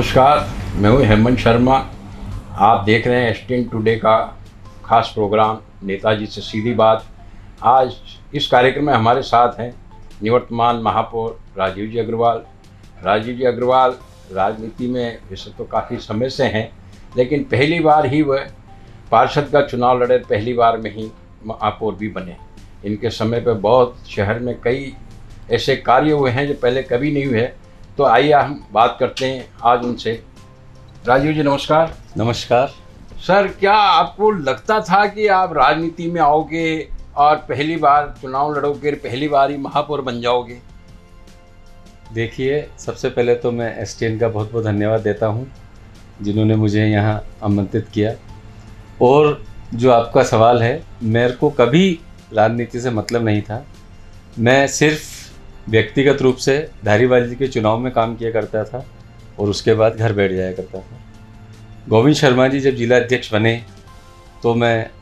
नमस्कार, मैं हूँ हेमंत शर्मा। आप देख रहे हैं एसटीएन टुडे का खास प्रोग्राम नेताजी से सीधी बात। आज इस कार्यक्रम में हमारे साथ हैं निवर्तमान महापौर राजीव जी अग्रवाल। राजीव जी अग्रवाल राजनीति में वैसे तो काफ़ी समय से हैं, लेकिन पहली बार ही वह पार्षद का चुनाव लड़े, पहली बार में ही महापौर भी बने। इनके समय पर बहुत शहर में कई ऐसे कार्य हुए हैं जो पहले कभी नहीं हुए। तो आइए हम बात करते हैं आज उनसे। राजीव जी नमस्कार। नमस्कार सर, क्या आपको लगता था कि आप राजनीति में आओगे और पहली बार चुनाव लड़ोगे, पहली बार ही महापौर बन जाओगे? देखिए, सबसे पहले तो मैं एसटीएन का बहुत बहुत धन्यवाद देता हूं, जिन्होंने मुझे यहां आमंत्रित किया। और जो आपका सवाल है, मेरे को कभी राजनीति से मतलब नहीं था। मैं सिर्फ व्यक्तिगत रूप से धारीवाल जी के चुनाव में काम किया करता था और उसके बाद घर बैठ जाया करता था। गोविंद शर्मा जी जब जिला अध्यक्ष बने तो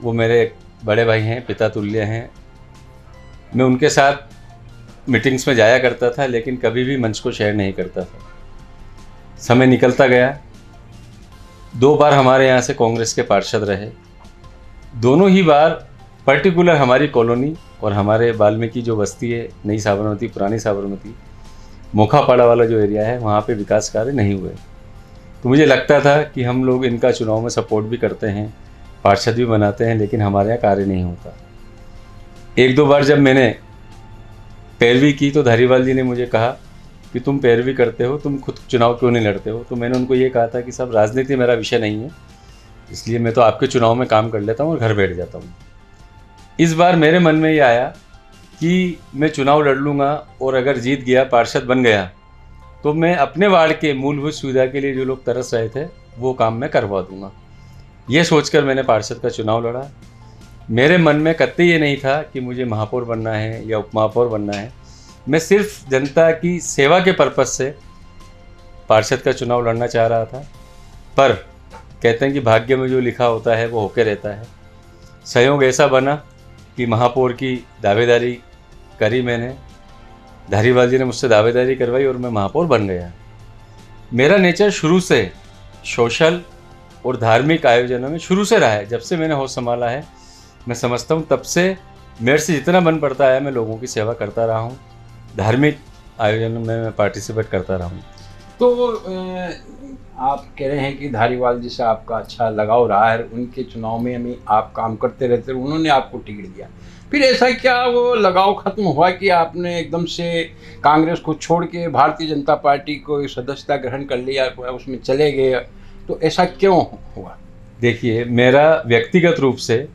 वो मेरे एक बड़े भाई हैं, पिता तुल्य हैं। मैं उनके साथ मीटिंग्स में जाया करता था, लेकिन कभी भी मंच को शेयर नहीं करता था। समय निकलता गया। 2 बार हमारे यहाँ से कांग्रेस के पार्षद रहे। दोनों ही बार पर्टिकुलर हमारी कॉलोनी और हमारे वाल्मीकि जो बस्ती है, नई साबरमती, पुरानी साबरमती, मोखापाड़ा वाला जो एरिया है, वहाँ पे विकास कार्य नहीं हुए। तो मुझे लगता था कि हम लोग इनका चुनाव में सपोर्ट भी करते हैं, पार्षद भी बनाते हैं, लेकिन हमारे यहाँ कार्य नहीं होता। 1-2 बार जब मैंने पैरवी की तो धारीवाल जी ने मुझे कहा कि तुम पैरवी करते हो, तुम खुद चुनाव क्यों नहीं लड़ते हो? तो मैंने उनको ये कहा था कि सब राजनीति मेरा विषय नहीं है, इसलिए मैं तो आपके चुनाव में काम कर लेता हूँ और घर बैठ जाता हूँ। इस बार मेरे मन में ये आया कि मैं चुनाव लड़ लूँगा और अगर जीत गया, पार्षद बन गया, तो मैं अपने वार्ड के मूलभूत सुविधा के लिए जो लोग तरस रहे थे वो काम मैं करवा दूँगा। ये सोचकर मैंने पार्षद का चुनाव लड़ा। मेरे मन में कतई ये नहीं था कि मुझे महापौर बनना है या उपमहापौर बनना है। मैं सिर्फ जनता की सेवा के पर्पज़ से पार्षद का चुनाव लड़ना चाह रहा था। पर कहते हैं कि भाग्य में जो लिखा होता है वो होके रहता है। संयोग ऐसा बना कि महापौर की दावेदारी करी मैंने। धारीवाल जी ने मुझसे दावेदारी करवाई और मैं महापौर बन गया। मेरा नेचर शुरू से सोशल और धार्मिक आयोजनों में शुरू से रहा है। जब से मैंने होश संभाला है, मैं समझता हूँ तब से मेरे से जितना मन पड़ता है मैं लोगों की सेवा करता रहा हूँ। धार्मिक आयोजनों में मैं पार्टिसिपेट करता रहा हूँ। तो आप कह रहे हैं कि धारीवाल जी से आपका अच्छा लगाव रहा है, उनके चुनाव में हमें आप काम करते रहते, उन्होंने आपको टिकट दिया। फिर ऐसा क्या वो लगाव खत्म हुआ कि आपने एकदम से कांग्रेस को छोड़ के भारतीय जनता पार्टी को सदस्यता ग्रहण कर लिया, उसमें चले गए? तो ऐसा क्यों हुआ? देखिए, मेरा व्यक्तिगत रूप से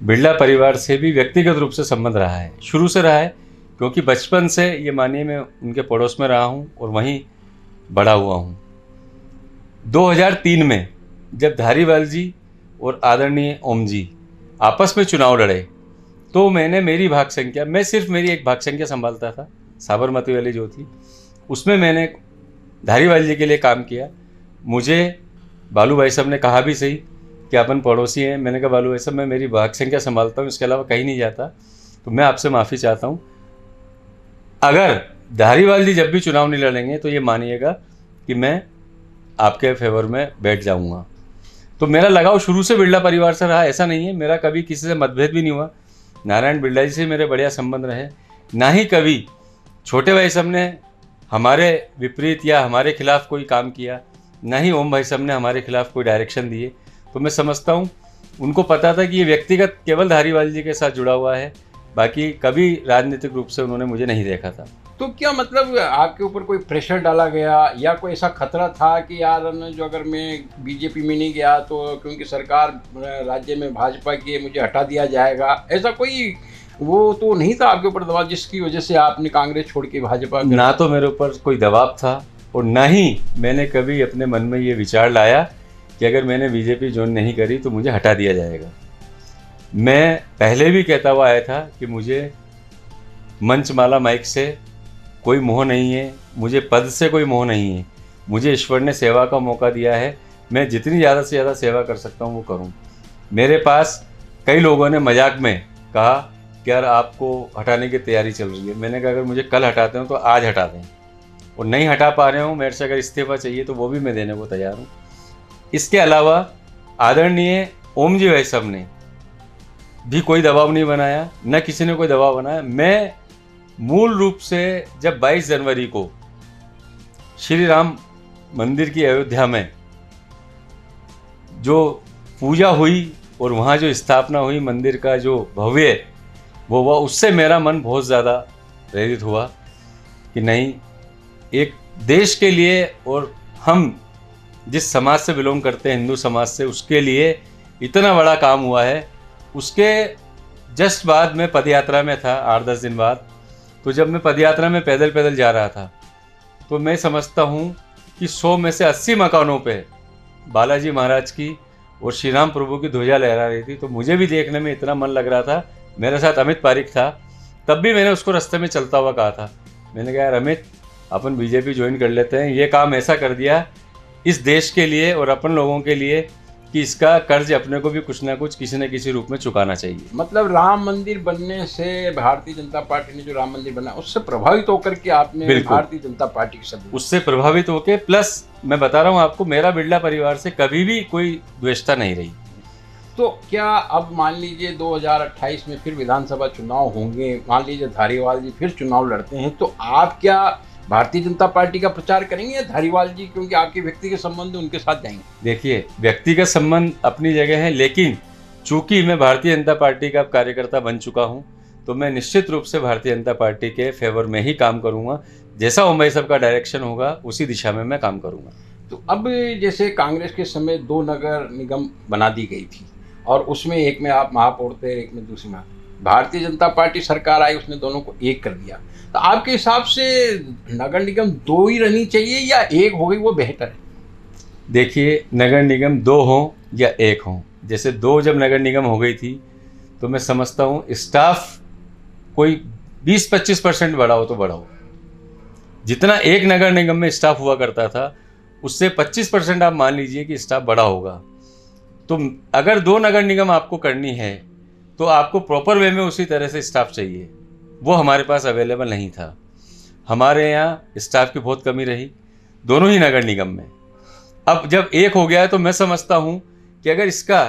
बिरला परिवार से भी व्यक्तिगत रूप से संबंध रहा है, शुरू से रहा है, क्योंकि बचपन से ये मानिए मैं उनके पड़ोस में रहा हूँ और वहीं बड़ा हुआ हूँ। 2003 में जब धारीवाल जी और आदरणीय ओम जी आपस में चुनाव लड़े तो मेरी भाग संख्या, मैं सिर्फ मेरी एक भाग संख्या संभालता था, साबरमती वाली जो थी, उसमें मैंने धारीवाल जी के लिए काम किया। मुझे बालू भाई साहब ने कहा भी सही कि अपन पड़ोसी हैं। मैंने कहा बालू भाई साहब, मैं मेरी भाग संख्या संभालता हूँ, इसके अलावा कहीं नहीं जाता, तो मैं आपसे माफ़ी चाहता हूँ। अगर धारीवाल जी जब भी चुनाव नहीं लड़ेंगे तो ये मानिएगा कि मैं आपके फेवर में बैठ जाऊंगा। तो मेरा लगाव शुरू से बिरला परिवार से रहा, ऐसा नहीं है। मेरा कभी किसी से मतभेद भी नहीं हुआ। नारायण बिरला जी से मेरे बढ़िया संबंध रहे। ना ही कभी छोटे भाई साहब ने हमारे विपरीत या हमारे खिलाफ कोई काम किया, ना ही ओम भाई साहब ने हमारे खिलाफ कोई डायरेक्शन दिए। तो मैं समझता हूँ उनको पता था कि ये व्यक्तिगत केवल धारीवाल जी के साथ जुड़ा हुआ है, बाकी कभी राजनीतिक रूप से उन्होंने मुझे नहीं देखा था। तो क्या मतलब आपके ऊपर कोई प्रेशर डाला गया या कोई ऐसा खतरा था कि यार जो अगर मैं बीजेपी में नहीं गया तो क्योंकि सरकार राज्य में भाजपा की है, मुझे हटा दिया जाएगा? ऐसा कोई वो तो नहीं था आपके ऊपर दबाव जिसकी वजह से आपने कांग्रेस छोड़ के भाजपा? ना तो मेरे ऊपर कोई दबाव था और ना ही मैंने कभी अपने मन में ये विचार लाया कि अगर मैंने बीजेपी ज्वाइन नहीं करी तो मुझे हटा दिया जाएगा। मैं पहले भी कहता हुआ आया था कि मुझे मंचमाला माइक से कोई मोह नहीं है, मुझे पद से कोई मोह नहीं है। मुझे ईश्वर ने सेवा का मौका दिया है, मैं जितनी ज़्यादा से ज़्यादा सेवा कर सकता हूँ वो करूँ। मेरे पास कई लोगों ने मजाक में कहा कि यार आपको हटाने की तैयारी चल रही है। मैंने कहा अगर मुझे कल हटाते हो तो आज हटा दें, और नहीं हटा पा रहे हूँ, मेरे से अगर इस्तीफा चाहिए तो वो भी मैं देने को तैयार हूँ। इसके अलावा आदरणीय ओम जी भाई साहब ने भी कोई दबाव नहीं बनाया, न किसी ने कोई दबाव बनाया। मैं मूल रूप से जब 22 जनवरी को श्री राम मंदिर की अयोध्या में जो पूजा हुई और वहाँ जो स्थापना हुई मंदिर का जो भव्य वो हुआ, उससे मेरा मन बहुत ज़्यादा प्रेरित हुआ कि नहीं, एक देश के लिए और हम जिस समाज से बिलोंग करते हैं, हिंदू समाज से, उसके लिए इतना बड़ा काम हुआ है। उसके जस्ट बाद मैं पदयात्रा में था 8-10 दिन बाद। तो जब मैं पदयात्रा में पैदल पैदल जा रहा था तो मैं समझता हूँ कि 100 में से 80 मकानों पे बालाजी महाराज की और श्री राम प्रभु की ध्वजा लहरा रही थी। तो मुझे भी देखने में इतना मन लग रहा था। मेरे साथ अमित पारिक था, तब भी मैंने उसको रास्ते में चलता हुआ कहा था, मैंने कहा यार अमित, अपन बीजेपी ज्वाइन कर लेते हैं। ये काम ऐसा कर दिया इस देश के लिए और अपन लोगों के लिए कि इसका कर्ज अपने को भी कुछ ना कुछ किसी न किसी रूप में चुकाना चाहिए। मतलब राम मंदिर बनने से भारतीय जनता पार्टी ने जो राम मंदिर बना उससे प्रभावित होकर के आपने भारतीय जनता पार्टी के सब उससे प्रभावित होकर, प्लस मैं बता रहा हूँ आपको, मेरा बिरला परिवार से कभी भी कोई द्वेषता नहीं रही। तो क्या अब मान लीजिए 2028 में फिर विधानसभा चुनाव होंगे, मान लीजिए धारीवाल जी फिर चुनाव लड़ते हैं, तो आप क्या भारतीय जनता पार्टी का प्रचार करेंगे या धारीवाल जी, क्योंकि आपके व्यक्तिगत संबंध उनके साथ जाएंगे? देखिए, व्यक्तिगत संबंध अपनी जगह है, लेकिन चूंकि मैं भारतीय जनता पार्टी का कार्यकर्ता बन चुका हूं, तो मैं निश्चित रूप से भारतीय जनता पार्टी के फेवर में ही काम करूंगा। जैसा ओम भाई साहब का डायरेक्शन होगा उसी दिशा में मैं काम करूंगा। तो अब जैसे कांग्रेस के समय 2 नगर निगम बना दी गई थी और उसमें एक में आप महापौर थे, एक में दूसरी में भारतीय जनता पार्टी सरकार आई, उसने दोनों को एक कर दिया। तो आपके हिसाब से नगर निगम 2 ही रहनी चाहिए या 1 हो गई वो बेहतर है? देखिए, नगर निगम 2 हों या 1 हों, जैसे 2 जब नगर निगम हो गई थी तो मैं समझता हूँ स्टाफ कोई 20-25% बढ़ा हो तो बढ़ा हो। जितना एक नगर निगम में स्टाफ हुआ करता था उससे 25% आप मान लीजिए कि स्टाफ बढ़ा होगा। तो अगर 2 नगर निगम आपको करनी है तो आपको प्रॉपर वे में उसी तरह से स्टाफ चाहिए, वो हमारे पास अवेलेबल नहीं था। हमारे यहाँ स्टाफ की बहुत कमी रही दोनों ही नगर निगम में। अब जब 1 हो गया है तो मैं समझता हूँ कि अगर इसका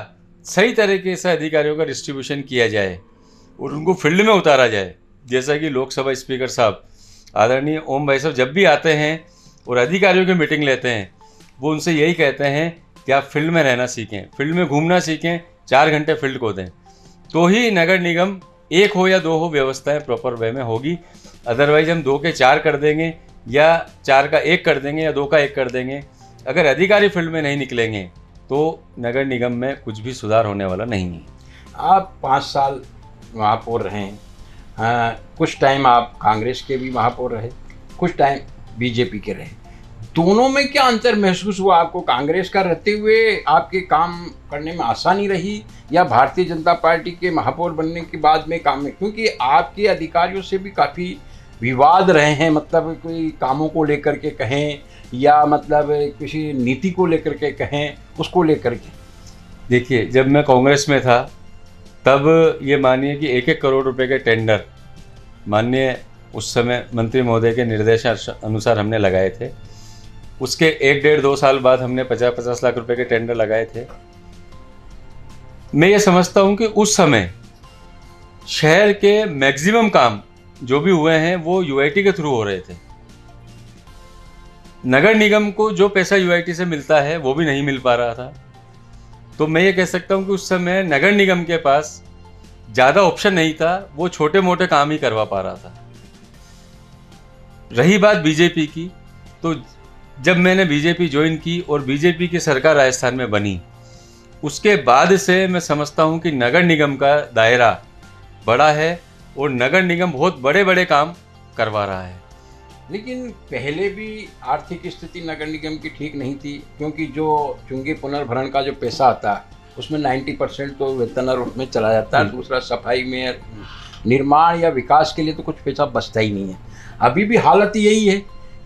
सही तरीके से अधिकारियों का डिस्ट्रीब्यूशन किया जाए और उनको फील्ड में उतारा जाए, जैसा कि लोकसभा स्पीकर साहब आदरणीय ओम भाई साहब जब भी आते हैं और अधिकारियों की मीटिंग लेते हैं, वो उनसे यही कहते हैं कि आप फील्ड में रहना सीखें, फील्ड में घूमना सीखें, 4 घंटे फील्ड को दें, तो ही नगर निगम 1 हो या 2 हो व्यवस्थाएं प्रॉपर वे में होगी। अदरवाइज हम 2 के 4 कर देंगे या 4 का 1 कर देंगे या 2 का 1 कर देंगे, अगर अधिकारी फील्ड में नहीं निकलेंगे तो नगर निगम में कुछ भी सुधार होने वाला नहीं है। आप 5 साल महापौर रहे, कुछ टाइम आप कांग्रेस के भी महापौर रहे, कुछ टाइम बीजेपी के रहे, दोनों में क्या अंतर महसूस हुआ आपको? कांग्रेस का रहते हुए आपके काम करने में आसानी रही या भारतीय जनता पार्टी के महापौर बनने के बाद में काम में? क्योंकि आपके अधिकारियों से भी काफ़ी विवाद रहे हैं, मतलब कोई कामों को लेकर के कहें या मतलब किसी नीति को लेकर के कहें, उसको लेकर के। देखिए, जब मैं कांग्रेस में था तब ये मानिए कि 1-1 करोड़ रुपए के टेंडर माननीय उस समय मंत्री महोदय के निर्देश अनुसार हमने लगाए थे। उसके 1-1.5-2 साल बाद हमने 50-50 लाख रुपए के टेंडर लगाए थे। मैं ये समझता हूँ कि उस समय शहर के मैक्सिमम काम जो भी हुए हैं वो यूआईटी के थ्रू हो रहे थे। नगर निगम को जो पैसा यूआईटी से मिलता है वो भी नहीं मिल पा रहा था। तो मैं ये कह सकता हूँ कि उस समय नगर निगम के पास ज़्यादा ऑप्शन नहीं था, वो छोटे मोटे काम ही करवा पा रहा था। रही बात बीजेपी की, तो जब मैंने बीजेपी ज्वाइन की और बीजेपी की सरकार राजस्थान में बनी, उसके बाद से मैं समझता हूँ कि नगर निगम का दायरा बड़ा है और नगर निगम बहुत बड़े बड़े काम करवा रहा है। लेकिन पहले भी आर्थिक स्थिति नगर निगम की ठीक नहीं थी, क्योंकि जो चुंगी पुनर्भरण का जो पैसा आता है उसमें 90% तो वेतन और उसमें चला जाता है, दूसरा सफाई में, निर्माण या विकास के लिए तो कुछ पैसा बचता ही नहीं है। अभी भी हालत यही है,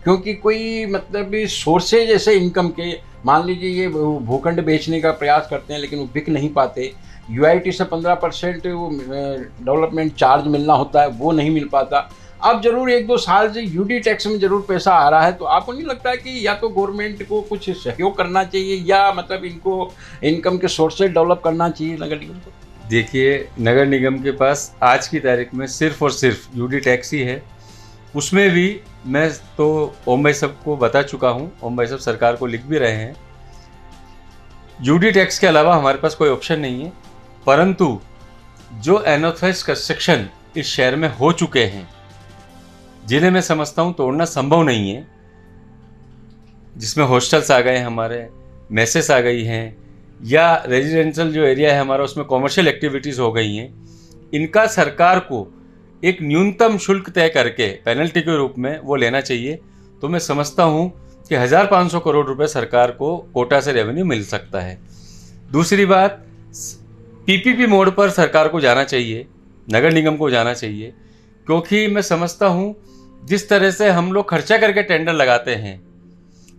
क्योंकि कोई मतलब सोर्सेज जैसे इनकम के, मान लीजिए ये भूखंड बेचने का प्रयास करते हैं लेकिन वो बिक नहीं पाते, यूआईटी से 15% डेवलपमेंट चार्ज मिलना होता है, वो नहीं मिल पाता। अब जरूर 1-2 साल से यूडी टैक्स में जरूर पैसा आ रहा है, तो आपको नहीं लगता है कि या तो गवर्नमेंट को कुछ सहयोग करना चाहिए या मतलब इनको इनकम के सोर्सेज डेवलप करना चाहिए नगर निगम को? देखिए, नगर निगम के पास आज की तारीख में सिर्फ और सिर्फ यूडी टैक्स ही है। उसमें भी मैं तो ओम भाई साहब को बता चुका हूँ, ओम भाई साहब सरकार को लिख भी रहे हैं, यूडी टैक्स के अलावा हमारे पास कोई ऑप्शन नहीं है। परंतु जो अनऑथराइज्ड कंस्ट्रक्शन इस शहर में हो चुके हैं, जिन्हें मैं समझता हूँ तोड़ना संभव नहीं है, जिसमें हॉस्टल्स आ गए हैं, हमारे मेसेस आ गई हैं, या रेजिडेंशियल जो एरिया है हमारा उसमें कॉमर्शियल एक्टिविटीज़ हो गई हैं, इनका सरकार को एक न्यूनतम शुल्क तय करके पेनल्टी के रूप में वो लेना चाहिए। तो मैं समझता हूँ कि 1500 करोड़ रुपए सरकार को कोटा से रेवेन्यू मिल सकता है। दूसरी बात, पीपीपी मोड पर सरकार को जाना चाहिए, नगर निगम को जाना चाहिए, क्योंकि मैं समझता हूँ जिस तरह से हम लोग खर्चा करके टेंडर लगाते हैं,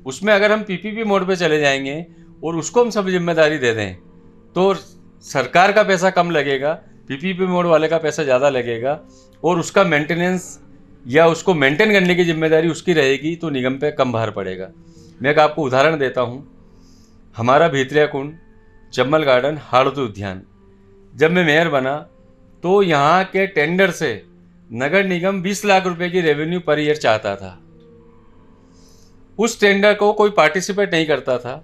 उसमें अगर हम पीपीपी मोड पे चले जाएंगे और उसको हम सब जिम्मेदारी दे दें तो सरकार का पैसा कम लगेगा, पीपीपी मोड वाले का पैसा ज़्यादा लगेगा, और उसका मेंटेनेंस या उसको मेंटेन करने की जिम्मेदारी उसकी रहेगी, तो निगम पे कम भार पड़ेगा। मैं एक आपको उदाहरण देता हूँ, हमारा भीतरिया कुंड, चम्बल गार्डन, हाड़ोती उद्यान, जब मैं मेयर बना तो यहाँ के टेंडर से नगर निगम 20 लाख रुपए की रेवेन्यू पर ईयर चाहता था। उस टेंडर को कोई पार्टिसिपेट नहीं करता था।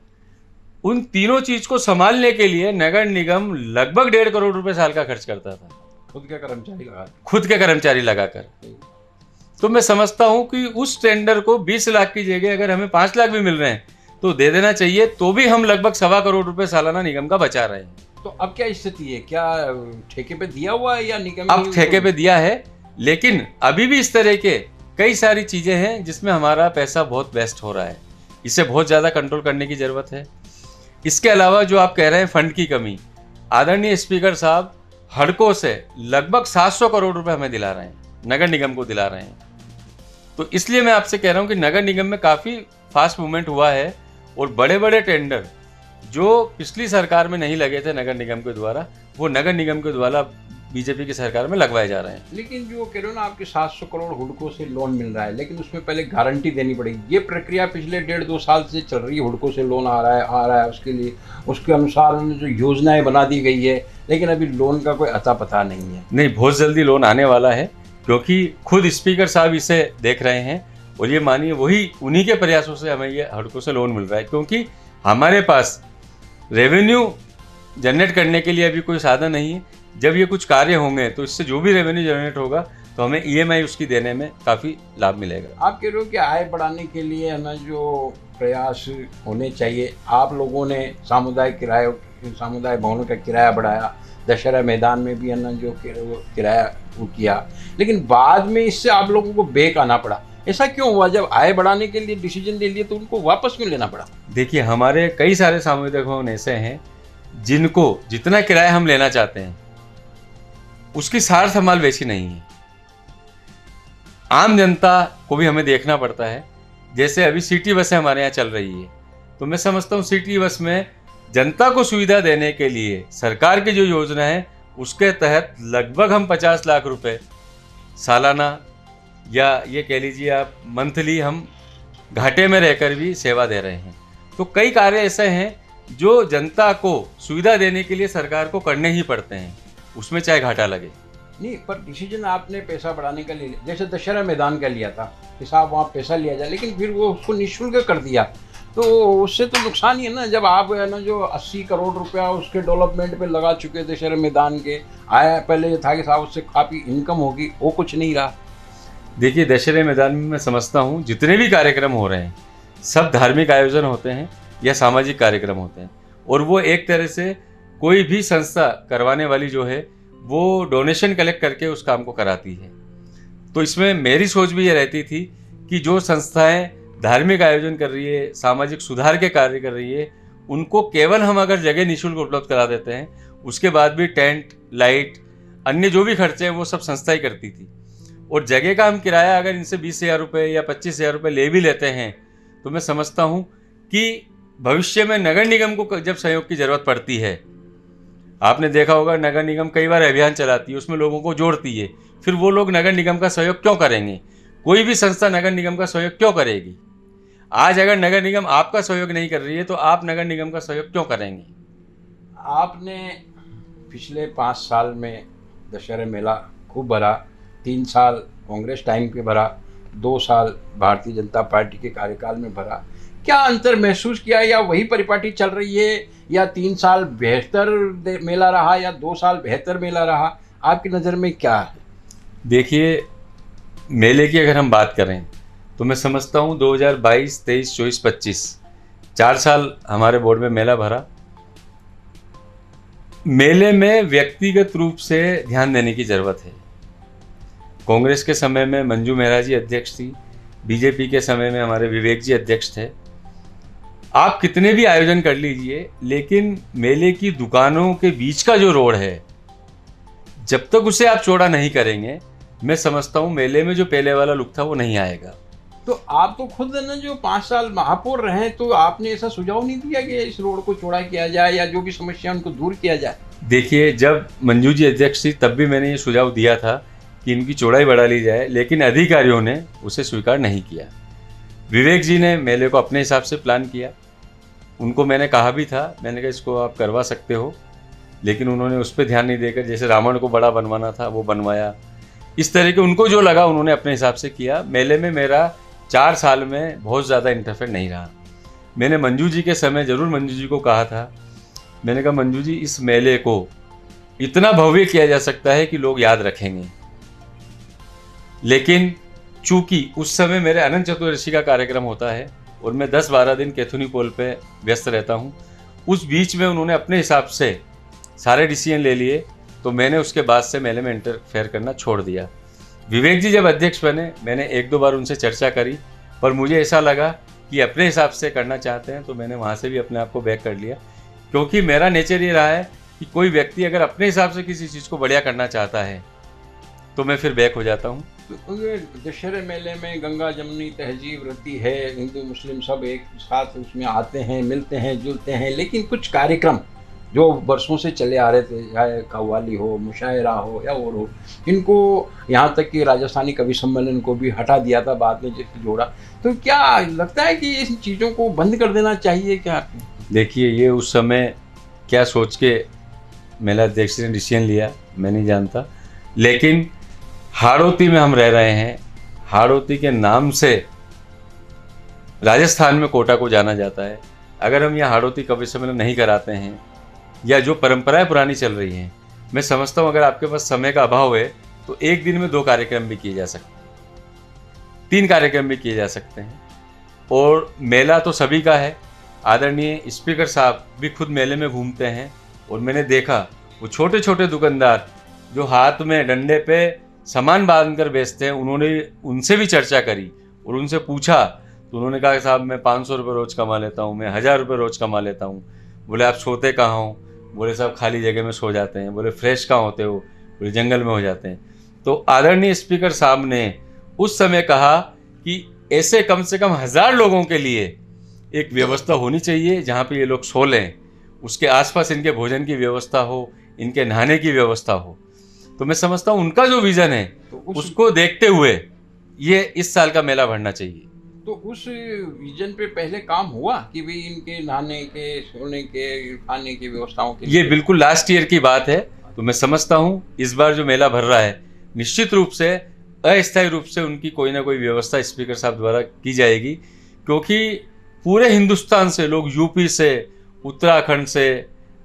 उन तीनों चीज को संभालने के लिए नगर निगम लगभग 1.5 करोड़ रुपए साल का खर्च करता था, खुद के कर्मचारी लगाकर। तो मैं समझता हूं कि उस टेंडर को 20 लाख की जगह अगर हमें 5 लाख भी मिल रहे हैं तो दे देना चाहिए, तो भी हम लगभग 1.25 करोड़ रुपए सालाना निगम का बचा रहे हैं। तो अब क्या स्थिति है, क्या ठेके पे दिया हुआ है या निगम? अब ठेके पे दिया है, लेकिन अभी भी इस तरह के कई सारी चीजें हैं जिसमें हमारा पैसा बहुत वेस्ट हो रहा है। इसे बहुत ज्यादा कंट्रोल करने की जरूरत है। इसके अलावा जो आप कह रहे हैं फंड की कमी, आदरणीय स्पीकर साहब हड़कों से लगभग 700 करोड़ रुपए हमें दिला रहे हैं, नगर निगम को दिला रहे हैं। तो इसलिए मैं आपसे कह रहा हूं कि नगर निगम में काफ़ी फास्ट मूवमेंट हुआ है, और बड़े बड़े टेंडर जो पिछली सरकार में नहीं लगे थे नगर निगम के द्वारा, वो नगर निगम के द्वारा बीजेपी की सरकार में लगवाए जा रहे हैं। लेकिन जो कह रहे हो ना, आपके 700 करोड़ हुडको से लोन मिल रहा है, लेकिन उसमें पहले गारंटी देनी पड़ेगी। ये प्रक्रिया पिछले 1.5-2 साल से चल रही है, हुडको से लोन आ रहा है, उसके लिए उसके अनुसार जो योजनाएं बना दी गई है, लेकिन अभी लोन का कोई अता पता नहीं है। नहीं, बहुत जल्दी लोन आने वाला है, क्योंकि खुद स्पीकर साहब इसे देख रहे हैं, और ये मानिए वही उन्हीं के प्रयासों से हमें ये हुडको से लोन मिल रहा है, क्योंकि हमारे पास रेवेन्यू जनरेट करने के लिए अभी कोई साधन नहीं है। जब ये कुछ कार्य होंगे तो इससे जो भी रेवेन्यू जनरेट होगा तो हमें ईएमआई उसकी देने में काफ़ी लाभ मिलेगा। आप कह रहे हो कि आय बढ़ाने के लिए है ना जो प्रयास होने चाहिए, आप लोगों ने सामुदायिक भवनों का किराया बढ़ाया, दशहरा मैदान में भी है ना जो किराया वो किया, लेकिन बाद में इससे आप लोगों को बेक आना पड़ा। ऐसा क्यों हुआ? जब आय बढ़ाने के लिए डिसीजन ले लिए तो उनको वापस क्यों लेना पड़ा? देखिए, हमारे कई सारे सामुदायिक भवन ऐसे हैं जिनको जितना किराया हम लेना चाहते हैं उसकी सार संभाल वैसी नहीं है। आम जनता को भी हमें देखना पड़ता है। जैसे अभी सिटी बसें हमारे यहाँ चल रही है, तो मैं समझता हूँ सिटी बस में जनता को सुविधा देने के लिए सरकार की जो योजना है उसके तहत लगभग हम 50 लाख रुपए सालाना, या ये कह लीजिए आप मंथली, हम घाटे में रहकर भी सेवा दे रहे हैं। तो कई कार्य ऐसे हैं जो जनता को सुविधा देने के लिए सरकार को करने ही पड़ते हैं, उसमें चाहे घाटा लगे। नहीं, पर डिसीजन आपने पैसा बढ़ाने का ले लिया, जैसे दशहरा मैदान का लिया था कि साहब वहाँ पैसा लिया जाए, लेकिन फिर वो उसको निःशुल्क कर दिया, तो उससे तो नुकसान ही है ना। जब आप है ना जो 80 करोड़ रुपया उसके डेवलपमेंट पे लगा चुके दशहरा मैदान के, आया पहले ये था कि साहब उससे काफ़ी इनकम होगी, वो कुछ नहीं रहा। देखिए, दशहरे मैदान में मैं समझता हूँ जितने भी कार्यक्रम हो रहे हैं सब धार्मिक आयोजन होते हैं या सामाजिक कार्यक्रम होते हैं, और वो एक तरह से कोई भी संस्था करवाने वाली जो है वो डोनेशन कलेक्ट करके उस काम को कराती है। तो इसमें मेरी सोच भी ये रहती थी कि जो संस्थाएं धार्मिक आयोजन कर रही है, सामाजिक सुधार के कार्य कर रही है, उनको केवल हम अगर जगह निःशुल्क उपलब्ध करा देते हैं, उसके बाद भी टेंट, लाइट, अन्य जो भी खर्चे हैं वो सब संस्था ही करती थी। और जगह का हम किराया अगर इनसे 20,000 रुपये या 25,000 रुपये ले भी लेते हैं, तो मैं समझता हूँ कि भविष्य में नगर निगम को जब सहयोग की ज़रूरत पड़ती है आपने देखा होगा नगर निगम कई बार अभियान चलाती है, उसमें लोगों को जोड़ती है, फिर वो लोग नगर निगम का सहयोग क्यों करेंगे? कोई भी संस्था नगर निगम का सहयोग क्यों करेगी? आज अगर नगर निगम आपका सहयोग नहीं कर रही है तो आप नगर निगम का सहयोग क्यों करेंगे? आपने पिछले 5 साल में दशहरा मेला खूब भरा, 3 साल कांग्रेस टाइम पे भरा, 2 साल भारतीय जनता पार्टी के कार्यकाल में भरा। क्या अंतर महसूस किया, या वही परिपाटी चल रही है, या 3 साल बेहतर मेला रहा या 2 साल बेहतर मेला रहा? आपकी नज़र में क्या है? देखिए, मेले की अगर हम बात करें तो मैं समझता हूँ 2022, 23, 24, 25 4 साल हमारे बोर्ड में मेला भरा। मेले में व्यक्तिगत रूप से ध्यान देने की ज़रूरत है। कांग्रेस के समय में मंजू मेहरा जी अध्यक्ष थी, बीजेपी के समय में हमारे विवेक जी अध्यक्ष थे। आप कितने भी आयोजन कर लीजिए, लेकिन मेले की दुकानों के बीच का जो रोड है, जब तक उसे आप चौड़ा नहीं करेंगे, मैं समझता हूँ मेले में जो पहले वाला लुक था वो नहीं आएगा। तो आप तो खुद ना जो 5 साल महापौर रहे, तो आपने ऐसा सुझाव नहीं दिया कि इस रोड को चौड़ा किया जाए या जो भी समस्या उनको दूर किया जाए? देखिए, जब मंजू जी अध्यक्ष थी तब भी मैंने ये सुझाव दिया था कि इनकी चौड़ाई बढ़ा ली जाए, लेकिन अधिकारियों ने उसे स्वीकार नहीं किया। विवेक जी ने मेले को अपने हिसाब से प्लान किया, उनको मैंने कहा भी था, मैंने कहा इसको आप करवा सकते हो, लेकिन उन्होंने उस पर ध्यान नहीं देकर जैसे रावण को बड़ा बनवाना था वो बनवाया। इस तरह के उनको जो लगा उन्होंने अपने हिसाब से किया। मेले में मेरा 4 साल में बहुत ज़्यादा इंटरफेयर नहीं रहा। मैंने मंजू जी के समय ज़रूर मंजू जी को कहा था, मैंने कहा मंजू जी इस मेले को इतना भव्य किया जा सकता है कि लोग याद रखेंगे, लेकिन चूंकि उस समय मेरे अनंत चतुर्दशी का कार्यक्रम होता है और मैं 10-12 दिन कैथुनी पोल पे व्यस्त रहता हूँ, उस बीच में उन्होंने अपने हिसाब से सारे डिसीजन ले लिए, तो मैंने उसके बाद से मेले में इंटरफेयर करना छोड़ दिया। विवेक जी जब अध्यक्ष बने, मैंने 1-2 बार उनसे चर्चा करी, पर मुझे ऐसा लगा कि अपने हिसाब से करना चाहते हैं, तो मैंने वहाँ से भी अपने आप को बैक कर लिया, क्योंकि मेरा नेचर ये रहा है कि कोई व्यक्ति अगर अपने हिसाब से किसी चीज़ को बढ़िया करना चाहता है तो मैं फिर बैक हो जाता हूँ। तो दशहरे मेले में गंगा जमुनी तहजीब रहती है, हिंदू मुस्लिम सब एक साथ उसमें आते हैं, मिलते हैं, जुलते हैं, लेकिन कुछ कार्यक्रम जो वर्षों से चले आ रहे थे, चाहे कव्वाली हो, मुशायरा हो या और हो, इनको यहाँ तक कि राजस्थानी कवि सम्मेलन को भी हटा दिया था, बाद में जिसको जोड़ा। तो क्या लगता है कि इन चीज़ों को बंद कर देना चाहिए क्या? देखिए, ये उस समय क्या सोच के मेला अध्यक्ष ने डिसीजन लिया मैं नहीं जानता, लेकिन हाड़ौती में हम रह रहे हैं। हाड़ौती के नाम से राजस्थान में कोटा को जाना जाता है। अगर हम यहाँ हाड़ौती कवि सम्मेलन नहीं कराते हैं या जो परंपराएं पुरानी चल रही हैं, मैं समझता हूँ अगर आपके पास समय का अभाव है तो एक दिन में 2 कार्यक्रम भी किए जा सकते हैं, 3 कार्यक्रम भी किए जा सकते हैं। और मेला तो सभी का है। आदरणीय स्पीकर साहब भी खुद मेले में घूमते हैं और मैंने देखा वो छोटे छोटे दुकानदार जो हाथ में डंडे पे सामान बांध कर बेचते हैं, उन्होंने उनसे भी चर्चा करी और उनसे पूछा तो उन्होंने कहा कि साहब मैं 500 रुपये रोज़ कमा लेता हूँ, मैं 1000 रुपये रोज़ कमा लेता हूँ। बोले आप सोते कहाँ हो? बोले साहब खाली जगह में सो जाते हैं। बोले फ्रेश कहाँ होते हो? बोले जंगल में हो जाते हैं। तो आदरणीय स्पीकर साहब ने उस समय कहा कि ऐसे कम से कम 1000 लोगों के लिए एक व्यवस्था होनी चाहिए जहाँ पे ये लोग सो लें, उसके आसपास इनके भोजन की व्यवस्था हो, इनके नहाने की व्यवस्था हो। तो मैं समझता हूँ उनका जो विज़न है तो उसको देखते हुए ये इस साल का मेला भरना चाहिए। तो उस विजन पे पहले काम हुआ कि भाई इनके नहाने के, सोने के, खाने की व्यवस्थाओं के? ये बिल्कुल लास्ट ईयर की बात है। तो मैं समझता हूँ इस बार जो मेला भर रहा है निश्चित रूप से अस्थायी रूप से उनकी कोई ना कोई व्यवस्था स्पीकर साहब द्वारा की जाएगी, क्योंकि पूरे हिंदुस्तान से लोग, यूपी से, उत्तराखंड से,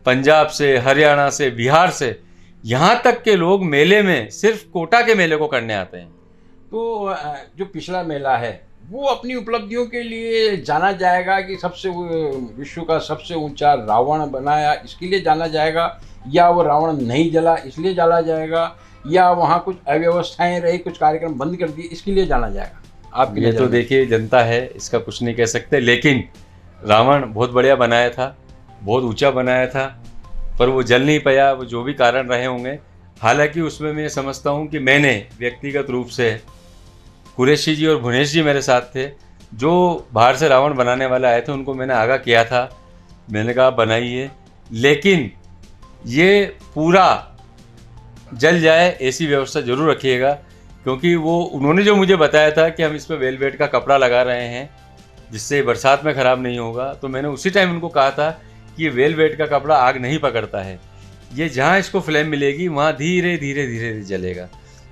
पंजाब से, हरियाणा से, बिहार से, यहाँ तक के लोग मेले में सिर्फ कोटा के मेले को करने आते हैं। तो जो पिछला मेला है वो अपनी उपलब्धियों के लिए जाना जाएगा कि सबसे विश्व का सबसे ऊंचा रावण बनाया इसके लिए जाना जाएगा, या वो रावण नहीं जला इसलिए जाना जाएगा, या वहाँ कुछ अव्यवस्थाएं रही, कुछ कार्यक्रम बंद कर दिए इसके लिए जाना जाएगा? आप ये तो देखिए जनता है, इसका कुछ नहीं कह सकते, लेकिन रावण बहुत बढ़िया बनाया था, बहुत ऊंचा बनाया था, पर वो जल नहीं पाया, वो जो भी कारण रहे होंगे। हालांकि उसमें मैं समझता हूँ कि मैंने व्यक्तिगत रूप से, कुरैशी जी और भुवनेश जी मेरे साथ थे, जो बाहर से रावण बनाने वाले आए थे उनको मैंने आगाह किया था, मैंने कहा बनाइए, लेकिन ये पूरा जल जाए ऐसी व्यवस्था जरूर रखिएगा, क्योंकि वो उन्होंने जो मुझे बताया था कि हम इस पर वेलवेट का कपड़ा लगा रहे हैं जिससे बरसात में ख़राब नहीं होगा, तो मैंने उसी टाइम उनको कहा था कि ये वेलवेट का कपड़ा आग नहीं पकड़ता है, ये जहाँ इसको फ्लेम मिलेगी वहाँ धीरे धीरे धीरे धीरे जलेगा।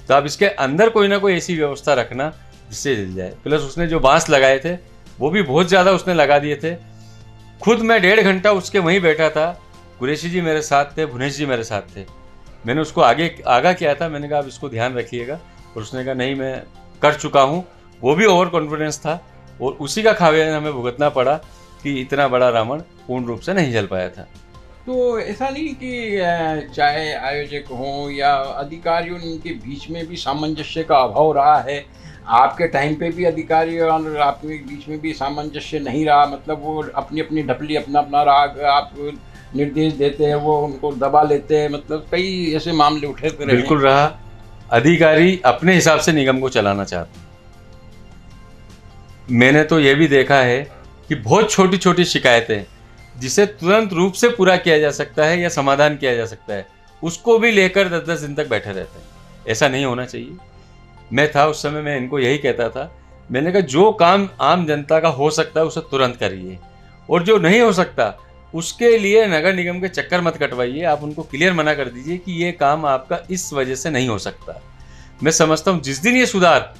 तो आप इसके अंदर कोई ना कोई ऐसी व्यवस्था रखना जिससे जल जाए। प्लस उसने जो बांस लगाए थे वो भी बहुत ज़्यादा उसने लगा दिए थे। खुद मैं 1.5 घंटा उसके वहीं बैठा था, कुरैशी जी मेरे साथ थे, भुनेश जी मेरे साथ थे। मैंने उसको आगाह किया था, मैंने कहा आप इसको ध्यान रखिएगा, और उसने कहा नहीं मैं कर चुका हूँ। वो भी ओवर कॉन्फिडेंस था और उसी का खामियाजा हमें भुगतना पड़ा कि इतना बड़ा रावण पूर्ण रूप से नहीं जल पाया था। तो ऐसा नहीं कि चाहे आयोजक हों या अधिकारियों, इनके बीच में भी सामंजस्य का अभाव रहा है? आपके टाइम पे भी अधिकारी और आपके बीच में भी सामंजस्य नहीं रहा, मतलब वो अपनी अपनी ढपली अपना अपना राग आप निर्देश देते हैं, वो उनको दबा लेते हैं, मतलब कई ऐसे मामले उठे रहे? बिल्कुल रहा। अधिकारी अपने हिसाब से निगम को चलाना चाहते हैं। मैंने तो ये भी देखा है कि बहुत छोटी छोटी शिकायतें जिसे तुरंत रूप से पूरा किया जा सकता है या समाधान किया जा सकता है, उसको भी लेकर 10-10 दिन तक बैठे रहते हैं। ऐसा नहीं होना चाहिए। मैं था उस समय, मैं इनको यही कहता था, मैंने कहा जो काम आम जनता का हो सकता है उसे तुरंत करिए, और जो नहीं हो सकता उसके लिए नगर निगम के चक्कर मत कटवाइए। आप उनको क्लियर मना कर दीजिए कि ये काम आपका इस वजह से नहीं हो सकता। मैं समझता हूँ जिस दिन ये सुधार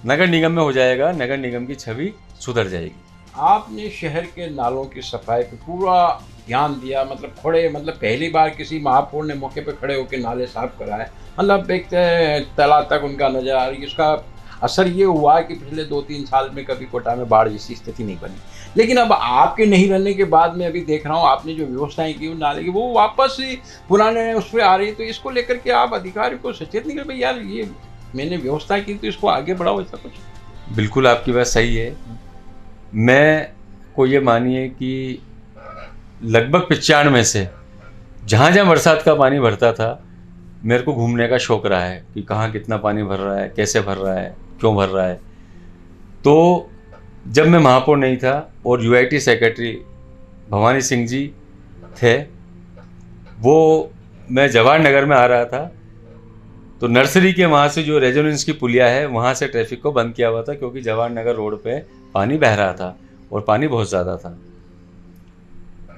नगर निगम में हो जाएगा, नगर निगम की छवि सुधर जाएगी। आपने शहर के नालों की सफाई पे पूरा ध्यान दिया, मतलब पहली बार किसी महापौर ने मौके पे खड़े होकर नाले साफ कराए, मतलब एक तला तक उनका नजर आ रही। इसका असर ये हुआ कि पिछले 2-3 साल में कभी कोटा में बाढ़ जैसी स्थिति नहीं बनी। लेकिन अब आपके नहीं रहने के बाद मैं अभी देख रहा हूँ आपने जो व्यवस्थाएं की उन नाले की, वो वापस पुराने उस पर आ रही है। तो इसको लेकर के आप अधिकारी को सचेत नहीं कर भाई यार ये मैंने व्यवस्था की तो इसको आगे बढ़ाओ, ऐसा कुछ? बिल्कुल आपकी बात सही है। मैं को ये मानिए कि लगभग 95 से जहाँ जहाँ बरसात का पानी भरता था, मेरे को घूमने का शौक़ रहा है कि कहाँ कितना पानी भर रहा है, कैसे भर रहा है, क्यों भर रहा है। तो जब मैं महापौर नहीं था और यूआईटी सेक्रेटरी भवानी सिंह जी थे, वो मैं जवाहर नगर में आ रहा था, तो नर्सरी के वहाँ से जो रेजोनेंस की पुलिया है वहाँ से ट्रैफिक को बंद किया हुआ था, क्योंकि जवाहर नगर रोड पे पानी बह रहा था और पानी बहुत ज़्यादा था।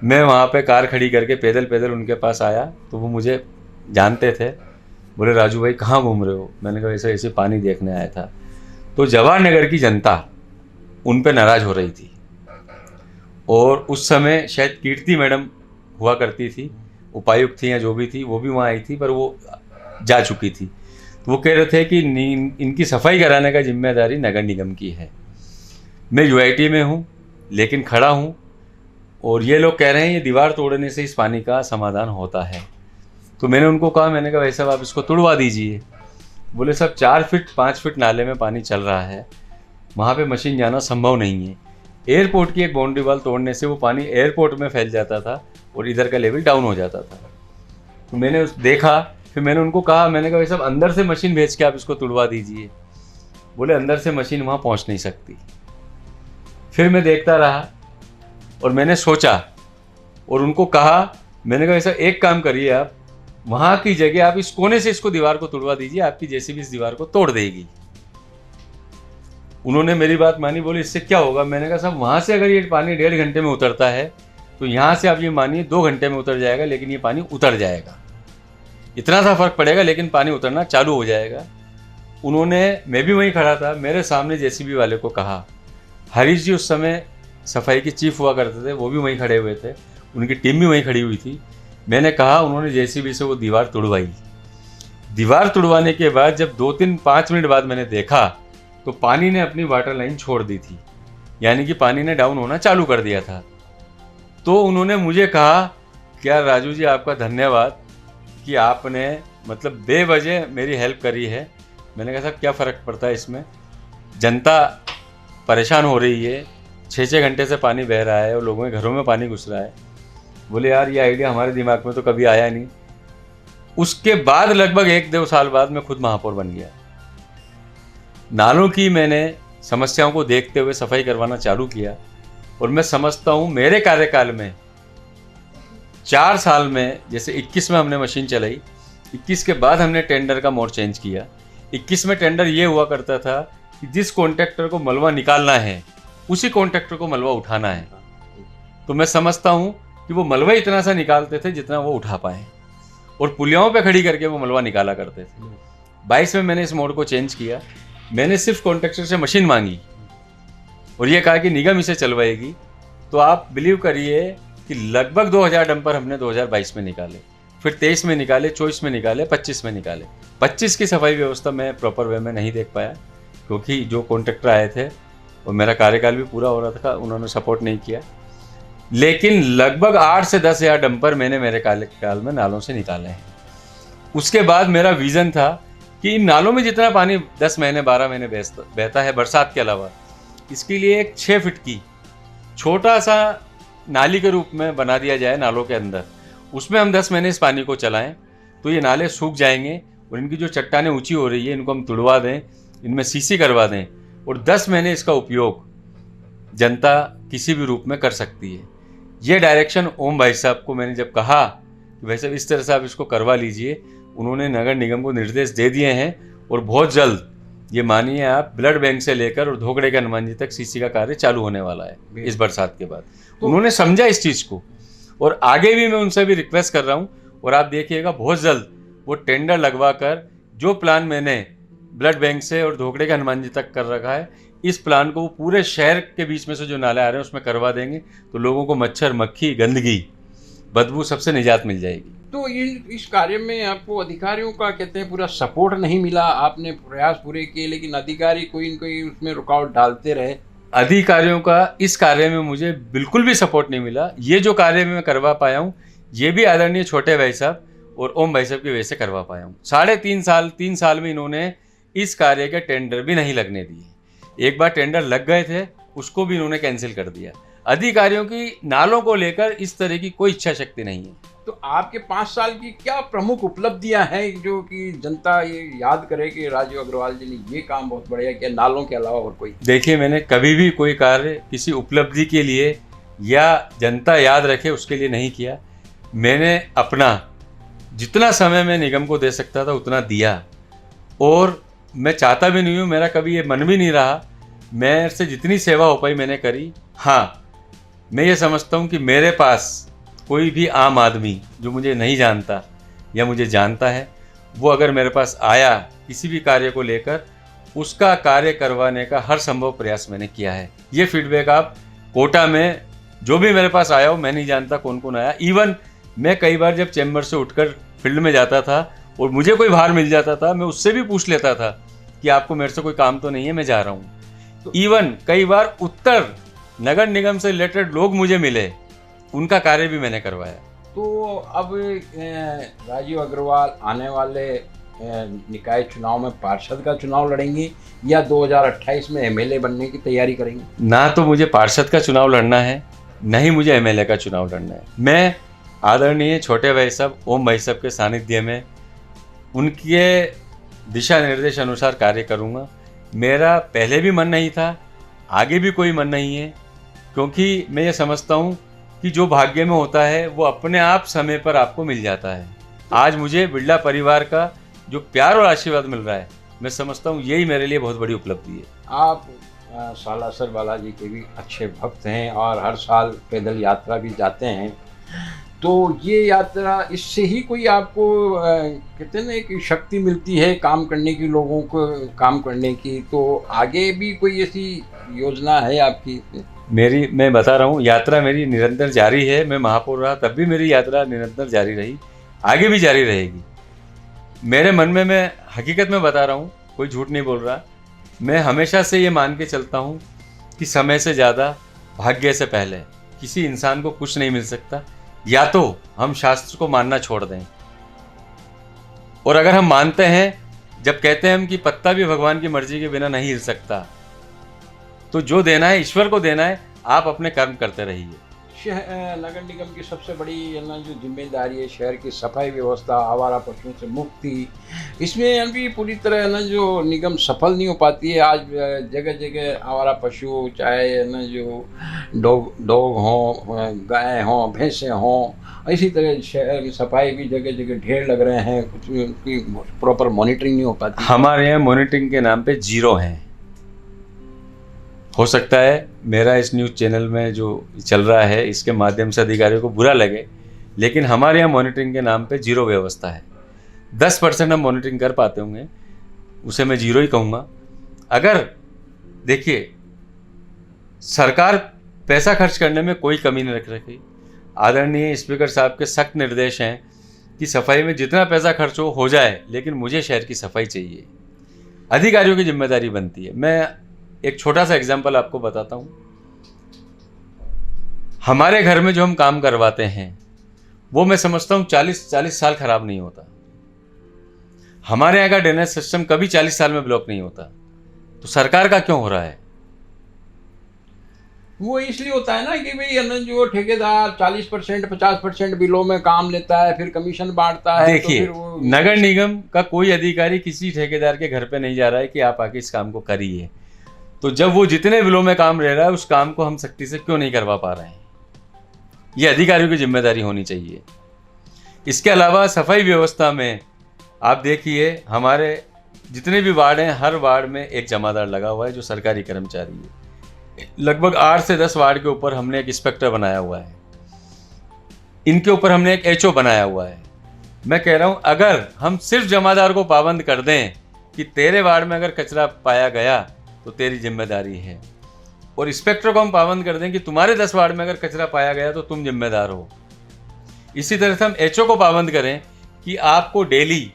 मैं वहाँ पे कार खड़ी करके पैदल पैदल उनके पास आया, तो वो मुझे जानते थे। बोले राजू भाई कहाँ घूम रहे हो? मैंने कहा ऐसे ऐसे पानी देखने आया था। तो जवाहर नगर की जनता उन पे नाराज़ हो रही थी, और उस समय शायद कीर्ति मैडम हुआ करती थी, उपायुक्त थी या जो भी थी, वो भी वहाँ आई थी, पर वो जा चुकी थी। तो वो कह रहे थे कि इनकी सफाई कराने का जिम्मेदारी नगर निगम की है। मैं यूआईटी में हूँ लेकिन खड़ा हूँ, और ये लोग कह रहे हैं ये दीवार तोड़ने से इस पानी का समाधान होता है। तो मैंने उनको कहा, मैंने कहा भाई साहब आप इसको तुड़वा दीजिए। बोले साहब 4 फीट 5 फीट नाले में पानी चल रहा है, वहाँ पे मशीन जाना संभव नहीं है। एयरपोर्ट की एक बाउंड्री वाल तोड़ने से वो पानी एयरपोर्ट में फैल जाता था और इधर का लेवल डाउन हो जाता था। तो मैंने देखा, फिर मैंने उनको कहा, मैंने कहा भाई साहब अंदर से मशीन भेज के आप इसको तुड़वा दीजिए। बोले अंदर से मशीन वहाँ पहुँच नहीं सकती। फिर मैं देखता रहा और मैंने सोचा और उनको कहा, मैंने कहा ऐसा एक काम करिए, आप वहाँ की जगह आप इस कोने से इसको दीवार को तुड़वा दीजिए, आपकी जेसीबी इस दीवार को तोड़ देगी। उन्होंने मेरी बात मानी, बोले इससे क्या होगा? मैंने कहा साहब वहाँ से अगर ये पानी 1.5 घंटे में उतरता है तो यहाँ से आप ये मानिए 2 घंटे में उतर जाएगा, लेकिन ये पानी उतर जाएगा। इतना सा फर्क पड़ेगा लेकिन पानी उतरना चालू हो जाएगा। उन्होंने, मैं भी वहीं खड़ा था, मेरे सामने जेसीबी वाले को कहा। हरीश जी उस समय सफाई के चीफ हुआ करते थे, वो भी वहीं खड़े हुए थे, उनकी टीम भी वहीं खड़ी हुई थी। मैंने कहा, उन्होंने जेसीबी से वो दीवार तुड़वाई। दीवार तुड़वाने के बाद जब 2-3-5 मिनट बाद मैंने देखा तो पानी ने अपनी वाटर लाइन छोड़ दी थी, यानी कि पानी ने डाउन होना चालू कर दिया था। तो उन्होंने मुझे कहा, क्या राजू जी आपका धन्यवाद कि आपने मतलब बेवजह मेरी हेल्प करी है। मैंने कहा साहब क्या फ़र्क पड़ता है इसमें, जनता परेशान हो रही है, 6-6 घंटे से पानी बह रहा है और लोगों के घरों में पानी घुस रहा है। बोले यार ये आइडिया हमारे दिमाग में तो कभी आया नहीं। उसके बाद लगभग 1-2 साल बाद मैं खुद महापौर बन गया। नालों की मैंने समस्याओं को देखते हुए सफाई करवाना चालू किया, और मैं समझता हूँ मेरे कार्यकाल में 4 साल में, जैसे 21 में हमने मशीन चलाई, 21 के बाद हमने टेंडर का मोड चेंज किया। 21 में टेंडर ये हुआ करता था कि जिस कॉन्ट्रैक्टर को मलबा निकालना है उसी कॉन्ट्रैक्टर को मलबा उठाना है। तो मैं समझता हूँ कि वो मलबा इतना सा निकालते थे जितना वो उठा पाए, और पुलियाओं पे खड़ी करके वो मलबा निकाला करते थे। 22 में मैंने इस मोड को चेंज किया। मैंने सिर्फ कॉन्ट्रैक्टर से मशीन मांगी और ये कहा कि निगम इसे चलवाएगी। तो आप बिलीव करिए कि लगभग 2000 डंपर हमने 2022 में निकाले, फिर 23 में निकाले, 24 में निकाले, 25 में निकाले। 25 की सफाई व्यवस्था मैं प्रॉपर वे में नहीं देख पाया, क्योंकि जो कॉन्ट्रैक्टर आए थे और मेरा कार्यकाल भी पूरा हो रहा था, उन्होंने सपोर्ट नहीं किया। लेकिन लगभग 8 से 10 हज़ार डंपर मैंने मेरे कार्यकाल में नालों से निकाले हैं। उसके बाद मेरा विज़न था कि इन नालों में जितना पानी 10 महीने 12 महीने बहता है बरसात के अलावा, इसके लिए एक 6 फीट की छोटा सा नाली के रूप में बना दिया जाए नालों के अंदर। उसमें हम 10 महीने इस पानी को चलाएं तो ये नाले सूख जाएंगे और इनकी जो चट्टानें ऊंची हो रही है इनको हम तुड़वा दें, इनमें सीसी करवा दें और 10 महीने इसका उपयोग जनता किसी भी रूप में कर सकती है। ये डायरेक्शन ओम भाई साहब को मैंने जब कहा कि भाई साहब इस तरह से आप इसको करवा लीजिए, उन्होंने नगर निगम को निर्देश दे दिए हैं और बहुत जल्द ये मानिए आप ब्लड बैंक से लेकर और धोखड़े के हनुमान जी तक सीसी का कार्य चालू होने वाला है इस बरसात के बाद। तो उन्होंने समझा इस चीज़ को और आगे भी मैं उनसे भी रिक्वेस्ट कर रहा हूँ और आप देखिएगा बहुत जल्द वो टेंडर लगवा कर जो प्लान मैंने ब्लड बैंक से और धोखड़े के हनुमान जी तक कर रखा है, इस प्लान को वो पूरे शहर के बीच में से जो नाले आ रहे हैं उसमें करवा देंगे तो लोगों को मच्छर, मक्खी, गंदगी, बदबू सबसे निजात मिल जाएगी। तो इस कार्य में आपको अधिकारियों का कहते हैं पूरा सपोर्ट नहीं मिला, आपने प्रयास पूरे किए लेकिन अधिकारी कोई न कोई उसमें रुकावट डालते रहे। अधिकारियों का इस कार्य में मुझे बिल्कुल भी सपोर्ट नहीं मिला। ये जो कार्य मैं करवा पाया हूँ ये भी आदरणीय छोटे भाई साहब और ओम भाई साहब की वजह से करवा पाया हूँ। 3.5 साल में इन्होंने इस कार्य के टेंडर भी नहीं लगने दिए। एक बार टेंडर लग गए थे उसको भी इन्होंने कैंसिल कर दिया। अधिकारियों की नालों को लेकर इस तरह की कोई इच्छा शक्ति नहीं है। तो आपके 5 साल की क्या प्रमुख उपलब्धियां हैं जो कि जनता ये याद करे कि राजीव अग्रवाल जी ने ये काम बहुत बढ़िया किया, नालों के अलावा और कोई? देखिए, मैंने कभी भी कोई कार्य किसी उपलब्धि के लिए या जनता याद रखे उसके लिए नहीं किया। मैंने अपना जितना समय मैं निगम को दे सकता था उतना दिया और मैं चाहता भी नहीं हूँ, मेरा कभी ये मन भी नहीं रहा, मेरे से जितनी सेवा हो पाई मैंने करी। हाँ, मैं ये समझता हूँ कि मेरे पास कोई भी आम आदमी जो मुझे नहीं जानता या मुझे जानता है, वो अगर मेरे पास आया किसी भी कार्य को लेकर, उसका कार्य करवाने का हर संभव प्रयास मैंने किया है। ये फीडबैक आप कोटा में जो भी मेरे पास आया हो, मैं नहीं जानता कौन कौन आया। इवन मैं कई बार जब चैम्बर से उठकर फील्ड में जाता था और मुझे कोई बाहर मिल जाता था, मैं उससे भी पूछ लेता था कि आपको मेरे से कोई काम तो नहीं है, मैं जा रहा हूँ। तो इवन कई बार उत्तर नगर निगम से रिलेटेड लोग मुझे मिले, उनका कार्य भी मैंने करवाया। तो अब राजीव अग्रवाल आने वाले निकाय चुनाव में पार्षद का चुनाव लड़ेंगे या 2028 में एमएलए बनने की तैयारी करेंगे? ना तो मुझे पार्षद का चुनाव लड़ना है, न ही मुझे एमएलए का चुनाव लड़ना है। मैं आदरणीय छोटे भाई साहब, ओम भाई साहब के सानिध्य में उनके दिशा निर्देश अनुसार कार्य करूँगा। मेरा पहले भी मन नहीं था, आगे भी कोई मन नहीं है, क्योंकि मैं ये समझता हूँ कि जो भाग्य में होता है वो अपने आप समय पर आपको मिल जाता है। आज मुझे बिरला परिवार का जो प्यार और आशीर्वाद मिल रहा है, मैं समझता हूँ यही मेरे लिए बहुत बड़ी उपलब्धि है। आप सालासर बालाजी के भी अच्छे भक्त हैं और हर साल पैदल यात्रा भी जाते हैं, तो ये यात्रा इससे ही कोई आपको कहते हैं ना कि शक्ति मिलती है काम करने की, लोगों को काम करने की, तो आगे भी कोई ऐसी योजना है आपकी? मैं बता रहा हूँ, यात्रा मेरी निरंतर जारी है। मैं महापौर रहा तब भी मेरी यात्रा निरंतर जारी रही, आगे भी जारी रहेगी। मेरे मन में, मैं हकीकत में बता रहा हूँ, कोई झूठ नहीं बोल रहा, मैं हमेशा से ये मान के चलता हूँ कि समय से ज़्यादा भाग्य से पहले किसी इंसान को कुछ नहीं मिल सकता। या तो हम शास्त्र को मानना छोड़ दें, और अगर हम मानते हैं, जब कहते हैं हम कि पत्ता भी भगवान की मर्जी के बिना नहीं हिल सकता, तो जो देना है ईश्वर को देना है, आप अपने कर्म करते रहिए। नगर निगम की सबसे बड़ी है ना जो जिम्मेदारी है शहर की सफाई व्यवस्था, आवारा पशुओं से मुक्ति, इसमें अभी पूरी तरह है ना जो निगम सफल नहीं हो पाती है। आज जगह जगह आवारा पशु, चाहे है ना जो डॉग हों, गाय हों, भैंसें हों, इसी तरह शहर की सफाई भी जगह जगह ढेर लग रहे हैं, कुछ उनकी प्रॉपर मॉनिटरिंग नहीं हो पाती। हमारे यहाँ मॉनिटरिंग के नाम पे जीरो हैं। हो सकता है मेरा इस न्यूज़ चैनल में जो चल रहा है इसके माध्यम से अधिकारियों को बुरा लगे, लेकिन हमारे यहाँ मॉनिटरिंग के नाम पे जीरो व्यवस्था है। 10% हम मॉनिटरिंग कर पाते होंगे, उसे मैं जीरो ही कहूँगा। अगर देखिए, सरकार पैसा खर्च करने में कोई कमी नहीं रख रही। आदरणीय स्पीकर साहब के सख्त निर्देश हैं कि सफाई में जितना पैसा खर्च हो जाए, लेकिन मुझे शहर की सफाई चाहिए। अधिकारियों की जिम्मेदारी बनती है। मैं एक छोटा सा एग्जाम्पल आपको बताता हूँ। हमारे घर में जो हम काम करवाते हैं वो मैं समझता हूँ 40 साल खराब नहीं होता। हमारे यहाँ का ड्रेनेज सिस्टम कभी 40 साल में ब्लॉक नहीं होता, तो सरकार का क्यों हो रहा है? वो इसलिए होता है ना कि भाई है ना जो ठेकेदार 40% 50% बिलों में काम लेता है, फिर कमीशन बांटता है। देखिए, तो फिर वो नगर निगम का कोई अधिकारी किसी ठेकेदार के घर पे नहीं जा रहा है कि आप आके इस काम को करिए। तो जब वो जितने बिलों में काम ले रहा है उस काम को हम सख्ती से क्यों नहीं करवा पा रहे हैं? ये अधिकारियों की जिम्मेदारी होनी चाहिए। इसके अलावा सफाई व्यवस्था में आप देखिए, हमारे जितने भी वार्ड हैं हर वार्ड में एक जमादार लगा हुआ है जो सरकारी कर्मचारी है। लगभग 8 से 10 वार्ड के ऊपर हमने एक इंस्पेक्टर बनाया हुआ है, इनके ऊपर हमने एक एचओ बनाया हुआ है। मैं कह रहा हूँ, अगर हम सिर्फ जमादार को पाबंद कर दें कि तेरे वार्ड में अगर कचरा पाया गया तो तेरी जिम्मेदारी है, और इंस्पेक्टर को हम पाबंद कर दें कि तुम्हारे 10 वार्ड में अगर कचरा पाया गया तो तुम जिम्मेदार हो। इसी तरह से हम एचओ को पाबंद करें कि आपको डेली,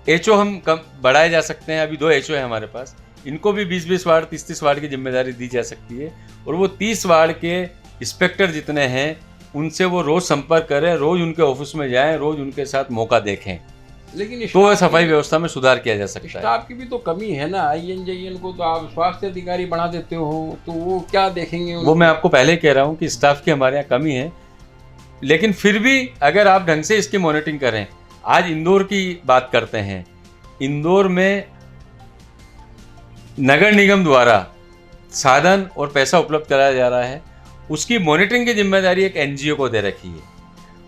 एचओ हम कम बढ़ाए जा सकते हैं। अभी 2 एचओ है हमारे पास, इनको भी 20-20 वार्ड 30-30 वार्ड की जिम्मेदारी दी जा सकती है, और वो 30 वार्ड के इंस्पेक्टर जितने हैं उनसे वो रोज़ संपर्क करें, रोज़ उनके ऑफिस में जाएं, रोज़ उनके साथ मौका देखें। लेकिन तो सफाई व्यवस्था में सुधार किया जा सकता है। स्टाफ की भी तो कमी है ना। INJN को तो आप स्वास्थ्य अधिकारी बना देते हो, तो वो क्या देखेंगे? वो मैं आपको पहले कह रहा हूँ कि स्टाफ की हमारे यहाँ कमी है, लेकिन फिर भी अगर आप ढंग से इसकी मॉनिटरिंग करें। आज इंदौर की बात करते हैं। इंदौर में नगर निगम द्वारा साधन और पैसा उपलब्ध कराया जा रहा है, उसकी मॉनिटरिंग की जिम्मेदारी एक NGO को दे रखी है।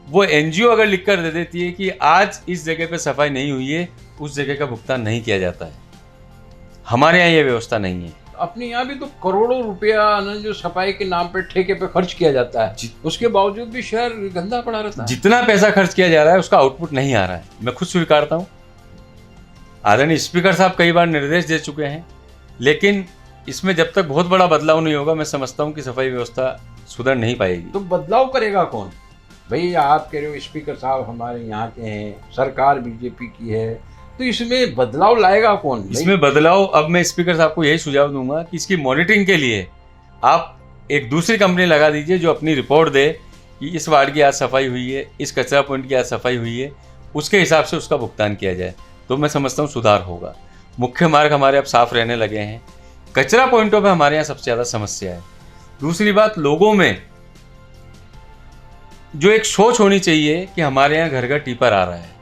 वो NGO अगर लिख कर दे देती है कि आज इस जगह पे सफाई नहीं हुई है, उस जगह का भुगतान नहीं किया जाता है। हमारे यहाँ ये व्यवस्था नहीं है। अपने यहाँ भी तो करोड़ों रुपया ना जो सफाई के नाम पे ठेके पे खर्च किया जाता है, उसके बावजूद भी शहर गंदा पड़ा रहता है। जितना पैसा खर्च किया जा रहा है उसका आउटपुट नहीं आ रहा है, मैं खुद स्वीकारता हूँ। आदरणीय स्पीकर साहब कई बार निर्देश दे चुके हैं, लेकिन इसमें जब तक बहुत बड़ा बदलाव नहीं होगा, मैं समझता हूँ कि सफाई व्यवस्था सुधर नहीं पाएगी। तो बदलाव करेगा कौन? भाई आप कह रहे हो स्पीकर साहब हमारे यहाँ के हैं, सरकार BJP की है, तो इसमें बदलाव लाएगा कौन? इसमें बदलाव, अब मैं स्पीकर साहब को यही सुझाव दूंगा कि इसकी मॉनिटरिंग के लिए आप एक दूसरी कंपनी लगा दीजिए जो अपनी रिपोर्ट दे कि इस वार्ड की आज सफाई हुई है, इस कचरा पॉइंट की आज सफाई हुई है, उसके हिसाब से उसका भुगतान किया जाए, तो मैं समझता हूँ सुधार होगा। मुख्य मार्ग हमारे अब साफ रहने लगे हैं। कचरा पॉइंटों पर हमारे यहाँ सबसे ज़्यादा समस्या है। दूसरी बात, लोगों में जो एक सोच होनी चाहिए कि हमारे यहाँ घर घर टिपर आ रहा है,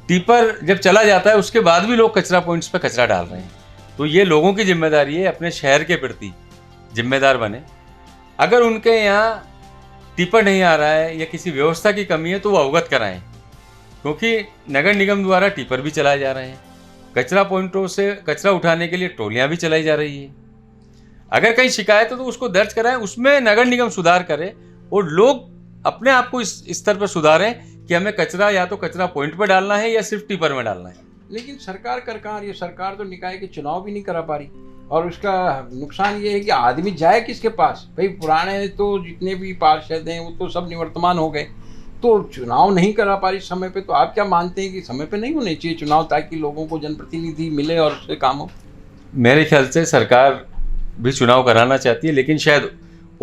टिपर जब चला जाता है उसके बाद भी लोग कचरा पॉइंट्स पर कचरा डाल रहे हैं, तो ये लोगों की जिम्मेदारी है, अपने शहर के प्रति जिम्मेदार बने। अगर उनके यहाँ टिपर नहीं आ रहा है या किसी व्यवस्था की कमी है तो वो अवगत कराएं, क्योंकि नगर निगम द्वारा टिपर भी चलाए जा रहे हैं, कचरा पॉइंटों से कचरा उठाने के लिए ट्रॉलियाँ भी चलाई जा रही है। अगर कहीं शिकायत है तो उसको दर्ज कराएं, उसमें नगर निगम सुधार करे और लोग अपने आप को इस स्तर पर सुधारें कि हमें कचरा या तो कचरा पॉइंट पर डालना है या सिर्फ टिपर में डालना है। लेकिन सरकार कर कहाँ रही है? सरकार तो निकाय के चुनाव भी नहीं करा पा रही, और उसका नुकसान ये है कि आदमी जाए किसके पास? भाई पुराने तो जितने भी पार्षद हैं वो तो सब निवर्तमान हो गए, तो चुनाव नहीं करा पा रही समय पे। तो आप क्या मानते हैं कि समय पे नहीं होने चाहिए चुनाव, ताकि लोगों को जनप्रतिनिधि मिले और उससे काम हो? मेरे ख्याल से सरकार भी चुनाव कराना चाहती है, लेकिन शायद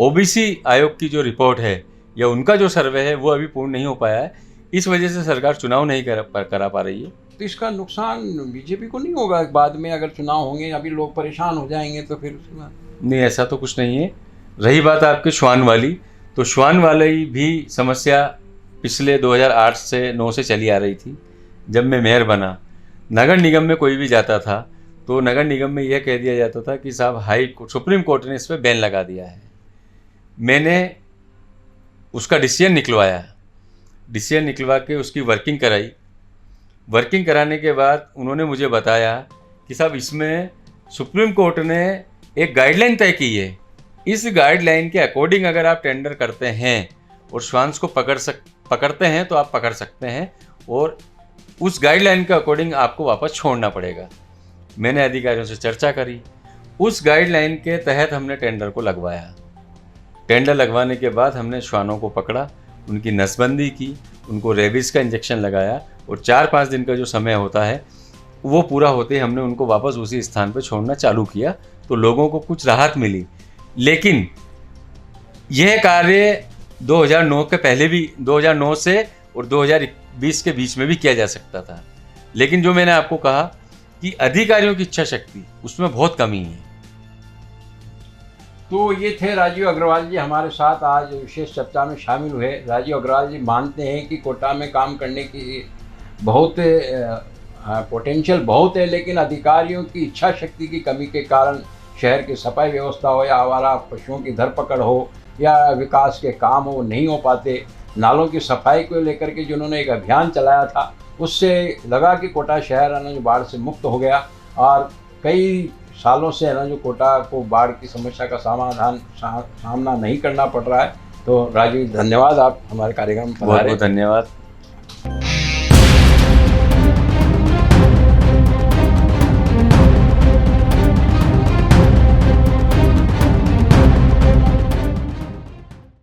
OBC आयोग की जो रिपोर्ट है या उनका जो सर्वे है वो अभी पूर्ण नहीं हो पाया है, इस वजह से सरकार चुनाव नहीं करा पा रही है। तो इसका नुकसान BJP को नहीं होगा बाद में? अगर चुनाव होंगे, अभी लोग परेशान हो जाएंगे तो फिर उसके बाद? नहीं, ऐसा तो कुछ नहीं है। रही बात आपके श्वान वाली, तो श्वान वाली भी समस्या पिछले 2008 से 9 से चली आ रही थी। जब मैं मेयर बना, नगर निगम में कोई भी जाता था तो नगर निगम में यह कह दिया जाता था कि साहब सुप्रीम कोर्ट ने इस पर बैन लगा दिया है। मैंने उसका डिसीजन निकलवाया, डिसीजन निकलवा के उसकी वर्किंग कराई। वर्किंग कराने के बाद उन्होंने मुझे बताया कि साहब इसमें सुप्रीम कोर्ट ने एक गाइडलाइन तय की है, इस गाइडलाइन के अकॉर्डिंग अगर आप टेंडर करते हैं और श्वांस को पकड़ते हैं तो आप पकड़ सकते हैं, और उस गाइडलाइन के अकॉर्डिंग आपको वापस छोड़ना पड़ेगा। मैंने अधिकारियों से चर्चा करी, उस गाइडलाइन के तहत हमने टेंडर को लगवाया। टेंडर लगवाने के बाद हमने श्वानों को पकड़ा, उनकी नसबंदी की, उनको रेबीज का इंजेक्शन लगाया, और 4-5 दिन का जो समय होता है वो पूरा होते ही हमने उनको वापस उसी स्थान पर छोड़ना चालू किया। तो लोगों को कुछ राहत मिली। लेकिन यह कार्य 2009 के पहले भी, 2009 से और 2020 के बीच में भी किया जा सकता था। लेकिन जो मैंने आपको कहा कि अधिकारियों की इच्छा शक्ति, उसमें बहुत कमी है। तो ये थे राजीव अग्रवाल जी हमारे साथ आज विशेष चर्चा में शामिल हुए। राजीव अग्रवाल जी मानते हैं कि कोटा में काम करने की बहुत पोटेंशियल बहुत है, लेकिन अधिकारियों की इच्छा शक्ति की कमी के कारण शहर की सफाई व्यवस्था हो या आवारा पशुओं की धरपकड़ हो या विकास के काम हो, नहीं हो पाते। नालों की सफाई को लेकर के जिन्होंने एक अभियान चलाया था, उससे लगा कि कोटा शहर है ना जो बाढ़ से मुक्त हो गया, और कई सालों से है ना जो कोटा को बाढ़ की समस्या का सामना नहीं करना पड़ रहा है। तो राजीव धन्यवाद, आप हमारे कार्यक्रम में बहुत बहुत धन्यवाद।